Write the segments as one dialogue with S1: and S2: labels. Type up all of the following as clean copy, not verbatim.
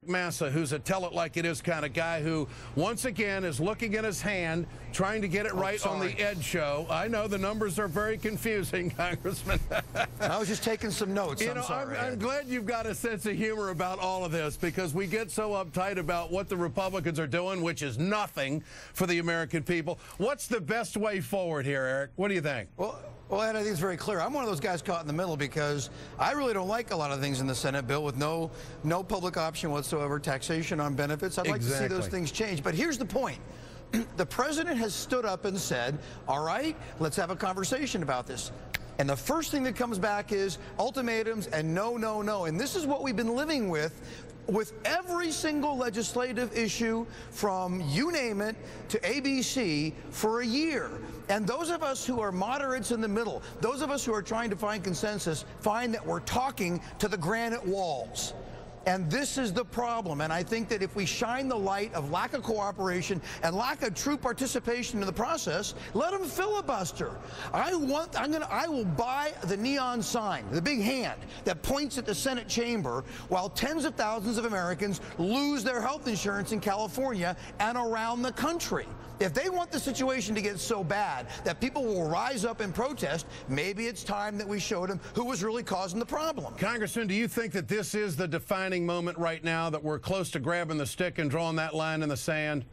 S1: Massa, who's a tell-it-like-it-is kind of guy who, once again, is looking at his hand, trying to get it right on the Ed Show. I know the numbers are very confusing, Congressman.
S2: I was just taking some notes.
S1: I'm glad you've got a sense of humor about all of this, because we get so uptight about what the Republicans are doing, which is nothing for the American people. What's the best way forward here, Eric? What do you think?
S2: Well, Ed, I think it's very clear. I'm one of those guys caught in the middle because I really don't like a lot of things in the Senate bill with no public option whatsoever, taxation on benefits. I'd like to see those things change. But here's the point. The president has stood up and said, all right, let's have a conversation about this. And the first thing that comes back is ultimatums and no, no, no. And this is what we've been living with every single legislative issue from you name it to ABC for a year. And those of us who are moderates in the middle, those of us who are trying to find consensus, find that we're talking to the granite walls. And this is the problem. And I think that if we shine the light of lack of cooperation and lack of true participation in the process, let them filibuster. I will buy the neon sign, the big hand that points at the Senate chamber while tens of thousands of Americans lose their health insurance in California and around the country. If they want the situation to get so bad that people will rise up and protest, maybe it's time that we showed them who was really causing the problem.
S1: Congressman, do you think that this is the defining moment right now, that we're close to grabbing the stick and drawing that line in the sand?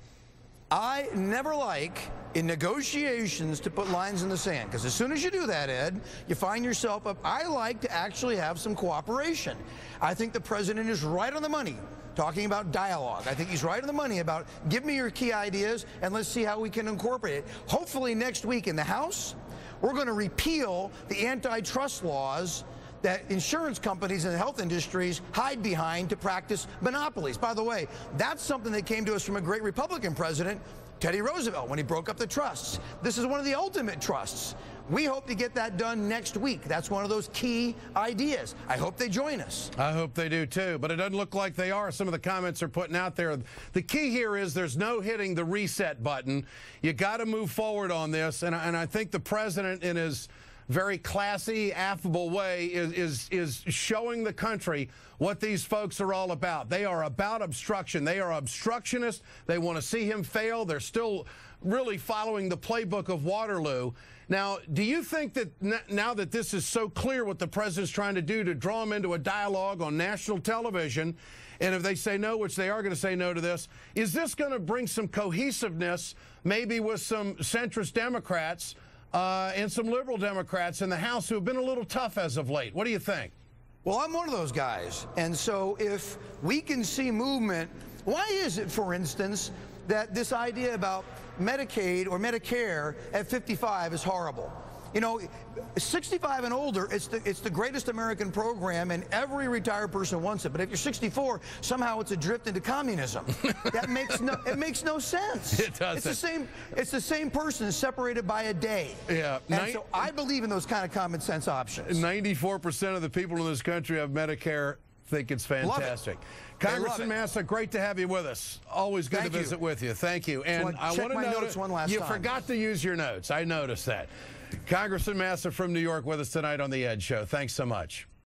S2: I never like, in negotiations, to put lines in the sand, because as soon as you do that, Ed, you find yourself up. I like to actually have some cooperation. I think the president is right on the money talking about dialogue. I think he's right on the money about give me your key ideas and let's see how we can incorporate it. Hopefully next week in the House, we're going to repeal the antitrust laws that insurance companies and the health industries hide behind to practice monopolies. By the way, that's something that came to us from a great Republican president, Teddy Roosevelt, when he broke up the trusts. This is one of the ultimate trusts. We hope to get that done next week. That's one of those key ideas. I hope they join us.
S1: I hope they do, too. But it doesn't look like they are. Some of the comments are putting out there. The key here is there's no hitting the reset button. You got to move forward on this. And I think the president, in his very classy, affable way, is showing the country what these folks are all about. They are about obstruction. They are obstructionists. They want to see him fail. They're still really following the playbook of Waterloo. Now, do you think that now that this is so clear what the president's trying to do to draw them into a dialogue on national television, and if they say no, which they are going to say no to this, is this going to bring some cohesiveness, maybe with some centrist Democrats and some liberal Democrats in the House who have been a little tough as of late? What do you think?
S2: Well, I'm one of those guys. And so if we can see movement, why is it, for instance, that this idea about Medicaid or Medicare at 55 is horrible? You know, 65 and older, it's the greatest American program, and every retired person wants it. But if you're 64, somehow it's a drift into communism. That makes no sense.
S1: It doesn't.
S2: It's the same person separated by a day.
S1: Yeah.
S2: And so I believe in those kind of common sense options.
S1: 94% of the people in this country have Medicare. Think it's fantastic. Congressman Massa, great to have you with us. Always good to visit with you. Thank you. And I want to note, you forgot to use your notes. I noticed that. Congressman Massa from New York with us tonight on The Ed Show. Thanks so much.